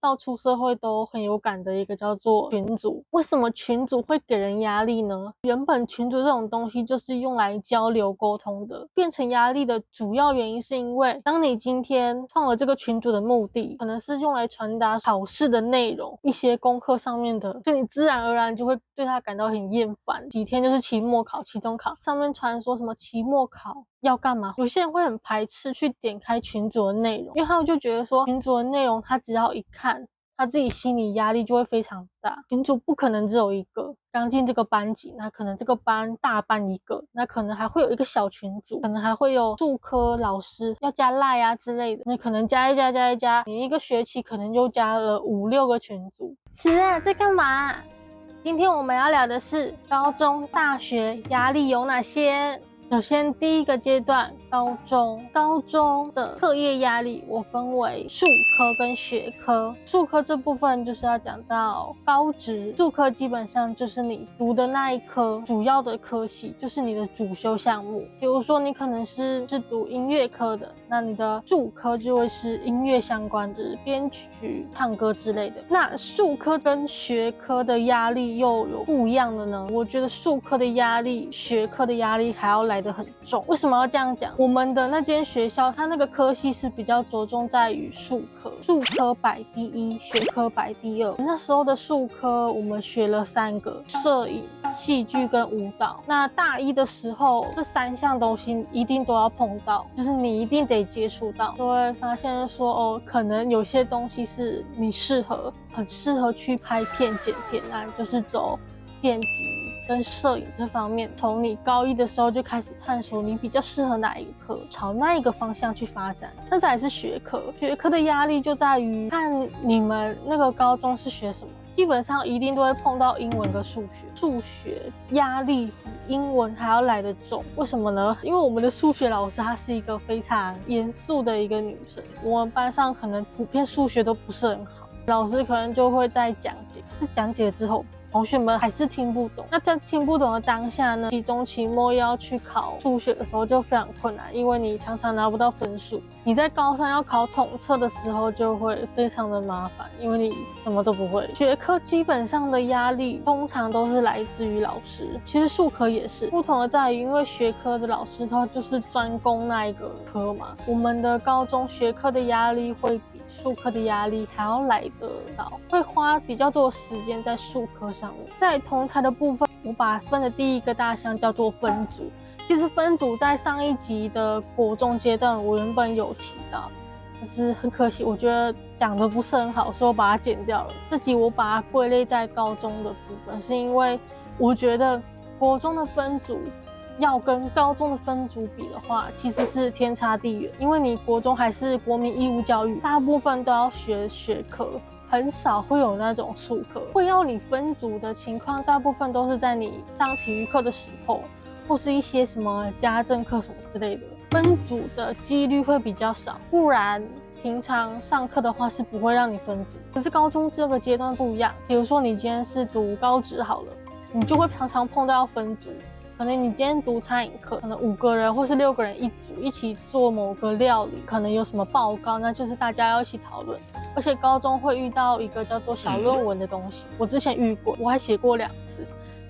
到出社会都很有感的一个叫做群组。为什么群组会给人压力呢？原本群组这种东西就是用来交流沟通的，变成压力的主要原因是因为当你今天创了这个群组的目的可能是用来传达考试的内容，一些功课上面的，所以你自然而然就会对它感到很厌烦。几天就是期末考、期中考，上面传说什么期末考要干嘛，有些人会很排斥去点开群组的内容，因为他们就觉得说群组的内容他只要一看他自己心理压力就会非常大。群组不可能只有一个，刚进这个班级，那可能这个班大班一个，那可能还会有一个小群组，可能还会有数科老师要加赖啊之类的，那可能加一加，你一个学期可能就加了5、6个群组。慈啊，在干嘛？今天我们要聊的是高中、大学压力有哪些。首先第一个阶段，高中的课业压力我分为术科跟学科。术科这部分就是要讲到高职，术科基本上就是你读的那一科主要的科系，就是你的主修项目。比如说你可能是读音乐科的，那你的术科就会是音乐相关的，编曲、唱歌之类的。那术科跟学科的压力又有不一样的呢？我觉得术科的压力、学科的压力还要来得很重。为什么要这样讲？我们的那间学校它那个科系是比较着重在于术科摆第一，学科摆第二。那时候的术科我们学了3个，摄影、戏剧跟舞蹈。那大一的时候这3项东西一定都要碰到，就是你一定得接触到，就会发现说哦，可能有些东西是你很适合去拍片、剪片，那就是走剪辑跟摄影这方面，从你高一的时候就开始探索你比较适合哪一个科，朝那一个方向去发展。那再来是学科的压力就在于看你们那个高中是学什么，基本上一定都会碰到英文跟数学压力比英文还要来得重。为什么呢？因为我们的数学老师她是一个非常严肃的一个女生，我们班上可能普遍数学都不是很好，老师可能就会在讲解，可是讲解之后同学们还是听不懂。那在听不懂的当下呢，期中期末要去考数学的时候就非常困难，因为你常常拿不到分数。你在高三要考统测的时候就会非常的麻烦，因为你什么都不会。学科基本上的压力通常都是来自于老师，其实术科也是，不同的在于因为学科的老师他就是专攻那一个科嘛，我们的高中学科的压力会比术科的压力还要来得到，会花比较多的时间在术科上面。在同才的部分，我把分的第一个大项叫做分组。其实分组在上一集的国中阶段我原本有提到，但是很可惜我觉得讲的不是很好，所以我把它剪掉了。这集我把它归类在高中的部分，是因为我觉得国中的分组要跟高中的分组比的话，其实是天差地远。因为你国中还是国民义务教育，大部分都要学学科，很少会有那种术科会要你分组的情况，大部分都是在你上体育课的时候，或是一些什么家政课什么之类的，分组的几率会比较少，不然平常上课的话是不会让你分组。可是高中这个阶段不一样，比如说你今天是读高职好了，你就会常常碰到要分组。可能你今天读餐饮课，可能5个人或是6个人一组，一起做某个料理，可能有什么报告，那就是大家要一起讨论。而且高中会遇到一个叫做小论文的东西，我之前遇过，我还写过2次。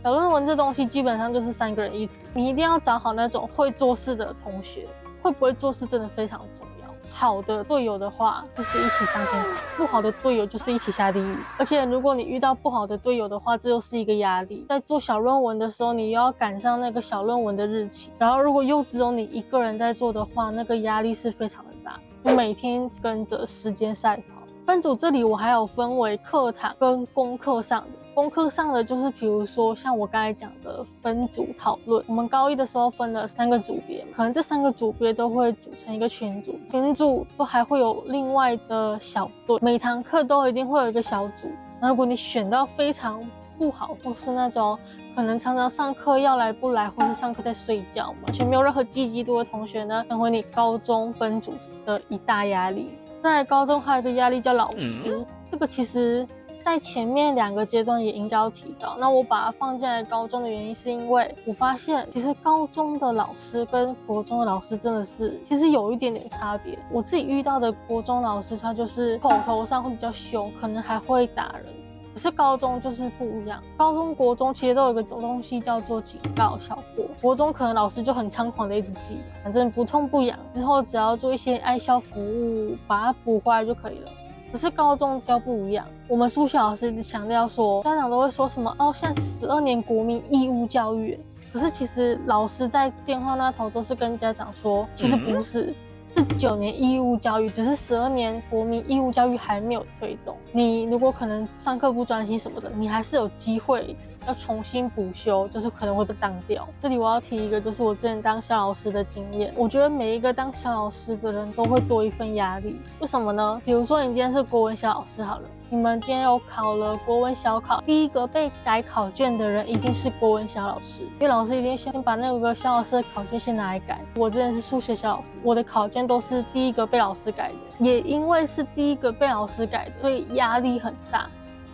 小论文这东西基本上就是3个人一组，你一定要找好那种会做事的同学，会不会做事真的非常重要。好的队友的话就是一起上天堂，不好的队友就是一起下地狱。而且如果你遇到不好的队友的话，这又是一个压力。在做小论文的时候，你又要赶上那个小论文的日期，然后如果又只有你一个人在做的话，那个压力是非常的大，就每天跟着时间赛跑。分组这里我还有分为课堂跟功课上的。功课上的就是比如说像我刚才讲的分组讨论，我们高一的时候分了3个组别，可能这3个组别都会组成一个群组，群组都还会有另外的小队，每堂课都一定会有一个小组。那如果你选到非常不好，或是那种可能常常上课要来不来，或是上课在睡觉，完全没有任何积极度的同学呢，成为你高中分组的一大压力。在高中还有一个压力叫老师，这个其实在前面2个阶段也应该要提到。那我把它放进来高中的原因，是因为我发现其实高中的老师跟国中的老师真的是其实有一点点差别。我自己遇到的国中老师，他就是口头上会比较凶，可能还会打人。可是高中就是不一样，高中、国中其实都有一个东西叫做警告小过。国中可能老师就很猖狂的一直记，反正不痛不痒，之后只要做一些爱校服务，把它补回来就可以了。可是高中比较不一样，我们数学老师一直强调说，家长都会说什么哦，现在是12年国民义务教育，可是其实老师在电话那头都是跟家长说，其实不是。是9年义务教育，只是12年国民义务教育还没有推动。你如果可能上课不专心什么的，你还是有机会要重新补修，就是可能会被当掉。这里我要提一个，就是我之前当小老师的经验。我觉得每一个当小老师的人都会多一份压力，为什么呢？比如说你今天是国文小老师好了，你们今天有考了国文小考，第一个被改考卷的人一定是国文小老师，因为老师一定先把那个小老师的考卷先拿来改。我之前是数学小老师，我的考卷都是第一个被老师改的，也因为是第一个被老师改的，所以压力很大。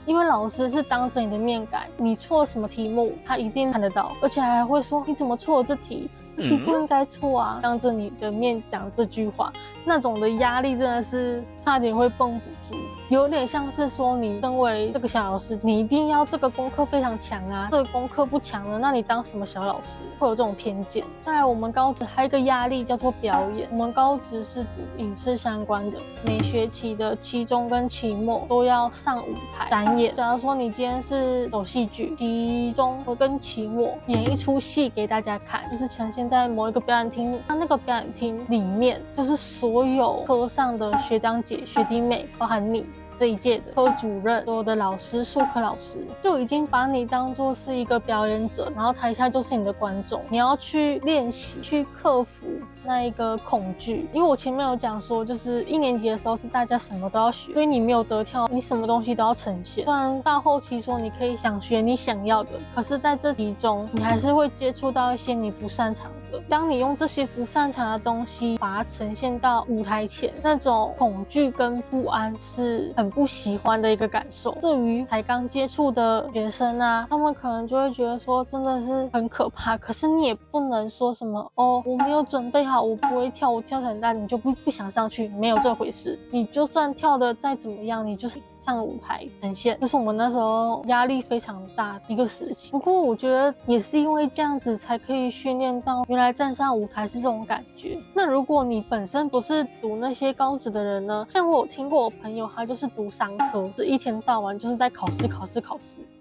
因为老师是当着你的面改，你错什么题目，他一定看得到，而且还会说你怎么错了这题，这题不应该错啊，当着你的面讲这句话，那种的压力真的是差点会绷不住。有点像是说，你身为这个小老师，你一定要这个功课非常强啊，这个功课不强了，那你当什么小老师？会有这种偏见。再来，我们高职还有一个压力叫做表演。我们高职是读影视相关的，每学期的期中跟期末都要上舞台展演。假如说你今天是走戏剧，期中跟期末演一出戏给大家看，就是呈现在某一个表演厅，那个表演厅里面就是所有科上的学长姐、学弟妹，包含你这一届的科主任、所有的老师、术科老师，就已经把你当作是一个表演者，然后台下就是你的观众，你要去练习，去克服那一个恐惧。因为我前面有讲说，就是1年级的时候是大家什么都要学，所以你没有得跳，你什么东西都要呈现。虽然到后期说你可以想学你想要的，可是在这题中，你还是会接触到一些你不擅长的。当你用这些不擅长的东西把它呈现到舞台前，那种恐惧跟不安是很不喜欢的一个感受。对于才刚接触的学生啊，他们可能就会觉得说真的是很可怕，可是你也不能说什么哦，我没有准备好，我不会跳，我跳得很烂，你就不想上去，没有这回事。你就算跳得再怎么样，你就是上舞台呈现。这是我们那时候压力非常大的一个时期。不过我觉得也是因为这样子才可以训练到原来站上舞台是这种感觉。那如果你本身不是读那些高职的人呢？像我有听过我朋友，他就是读商科，是一天到晚就是在考试，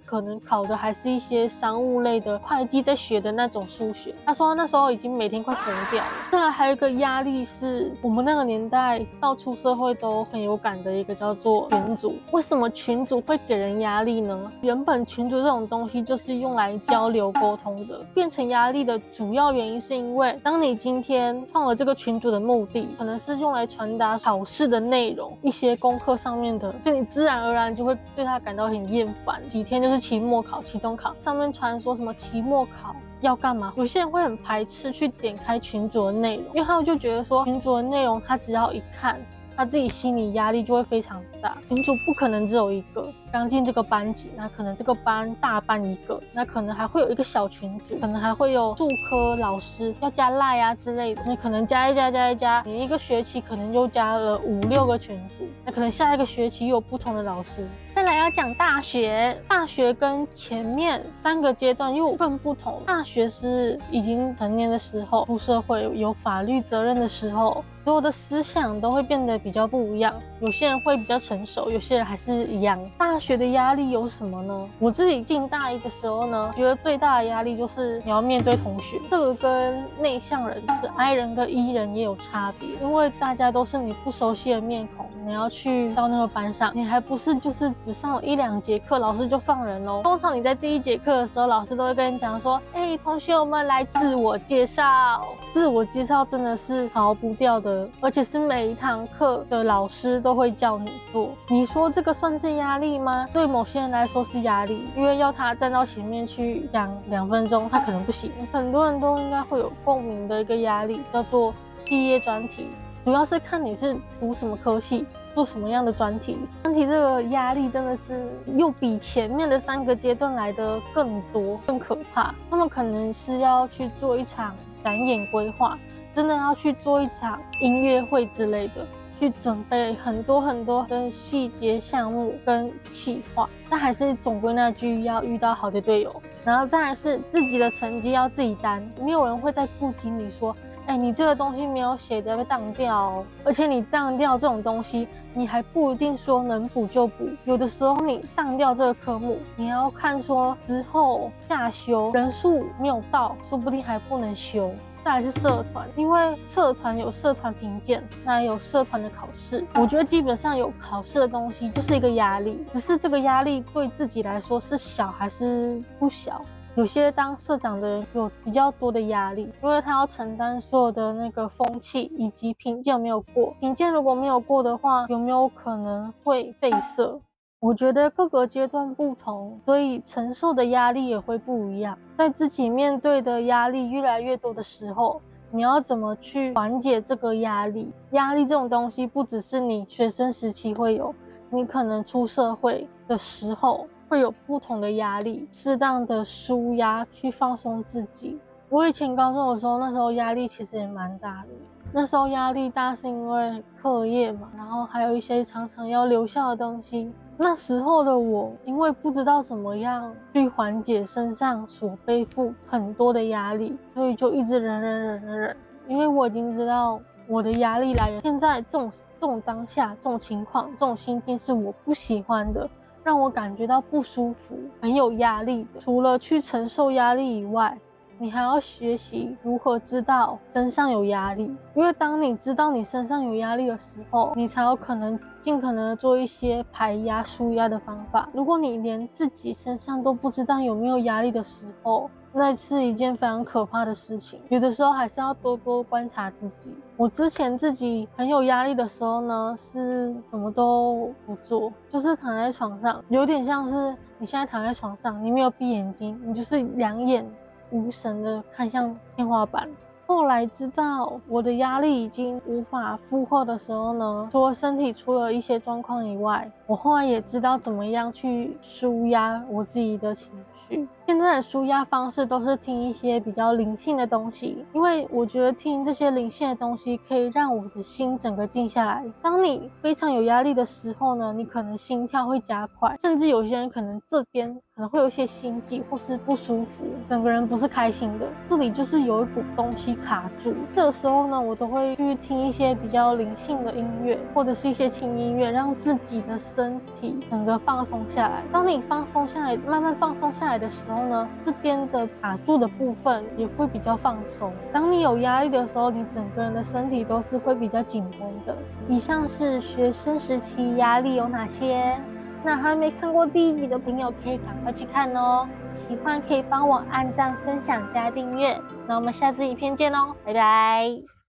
可能考的还是一些商务类的会计在学的那种数学。他说他那时候已经每天快疯掉了。再来还有一个压力是我们那个年代到出社会都很有感的一个叫做群组。为什么群组会给人压力呢？原本群组这种东西就是用来交流沟通的，变成压力的主要原因是因为当你今天创了这个群组的目的可能是用来传达考试的内容，一些功课上面的，所以你自然而然就会对它感到很厌烦。几天就是期末考、期中考，上面传说什么期末考要干嘛，有些人会很排斥去点开群组的内容，因为他们就觉得说群组的内容他只要一看，他自己心理压力就会非常大。群组不可能只有一个，刚进这个班级，那可能这个班大班一个，那可能还会有一个小群组，可能还会有数科老师要加赖啊之类的，你可能加一加，你一个学期可能就加了5、6个群组，那可能下一个学期又有不同的老师。再来要讲大学，大学跟前面3个阶段又更不同。大学是已经成年的时候，出社会有法律责任的时候，所有的思想都会变得比较不一样。有些人会比较成熟，有些人还是一样。大学的压力有什么呢？我自己进大一的时候呢，觉得最大的压力就是你要面对同学，这个跟内向人就是 I 人跟 E 人也有差别，因为大家都是你不熟悉的面孔，你要去到那个班上，你还不是就是只上了1、2节课，老师就放人咯。通常你在第1节课的时候，老师都会跟你讲说，同学我们来自我介绍。自我介绍真的是逃不掉的，而且是每一堂课的老师都会叫你做。你说这个算是压力吗？对某些人来说是压力，因为要他站到前面去讲2分钟，他可能不行。很多人都应该会有共鸣的一个压力，叫做毕业专题。主要是看你是读什么科系，做什么样的专题。专题这个压力真的是又比前面的3个阶段来的更多、更可怕。他们可能是要去做一场展演规划，真的要去做一场音乐会之类的，去准备很多很多的细节项目跟企划。但还是总归那句，要遇到好的队友，然后再来是自己的成绩要自己担，没有人会再顾及你说，你这个东西没有写的被当掉哦，而且你当掉这种东西，你还不一定说能补就补。有的时候你当掉这个科目，你要看说之后下修人数没有到，说不定还不能修。再来是社团，因为社团有社团评鉴，那也有社团的考试。我觉得基本上有考试的东西就是一个压力，只是这个压力对自己来说是小还是不小。有些当社长的人有比较多的压力，因为他要承担所有的那个风气以及评鉴有没有过。评鉴如果没有过的话，有没有可能会废社？我觉得各个阶段不同，所以承受的压力也会不一样。在自己面对的压力越来越多的时候，你要怎么去缓解这个压力？压力这种东西不只是你学生时期会有，你可能出社会的时候会有不同的压力，适当的抒压去放松自己。我以前高中的时候，那时候压力其实也蛮大的。那时候压力大是因为课业嘛，然后还有一些常常要留校的东西。那时候的我，因为不知道怎么样去缓解身上所背负很多的压力，所以就一直忍。因为我已经知道我的压力来源，现在这种当下、这种情况、这种心境是我不喜欢的，让我感觉到不舒服、很有压力的。除了去承受压力以外，你还要学习如何知道身上有压力，因为当你知道你身上有压力的时候，你才有可能尽可能做一些排压、抒压的方法。如果你连自己身上都不知道有没有压力的时候，那是一件非常可怕的事情。有的时候还是要多多观察自己。我之前自己很有压力的时候呢，是什么都不做，就是躺在床上，有点像是你现在躺在床上，你没有闭眼睛，你就是两眼无神的看向天花板。后来知道我的压力已经无法负荷的时候呢，除了身体出了一些状况以外，我后来也知道怎么样去抒压我自己的情绪。现在的抒压方式都是听一些比较灵性的东西，因为我觉得听这些灵性的东西可以让我的心整个静下来。当你非常有压力的时候呢，你可能心跳会加快，甚至有些人可能这边可能会有一些心悸或是不舒服，整个人不是开心的，这里就是有一股东西卡住。这个时候呢，我都会去听一些比较灵性的音乐，或者是一些轻音乐，让自己的身体整个放松下来。当你放松下来，慢慢放松下来的时候呢，这边的卡住的部分也会比较放松。当你有压力的时候，你整个人的身体都是会比较紧绷的。以上是学生时期压力有哪些？那还没看过第1集的朋友可以赶快去看哦。喜欢可以帮我按赞、分享、加订阅。那我们下次影片见哦，拜拜。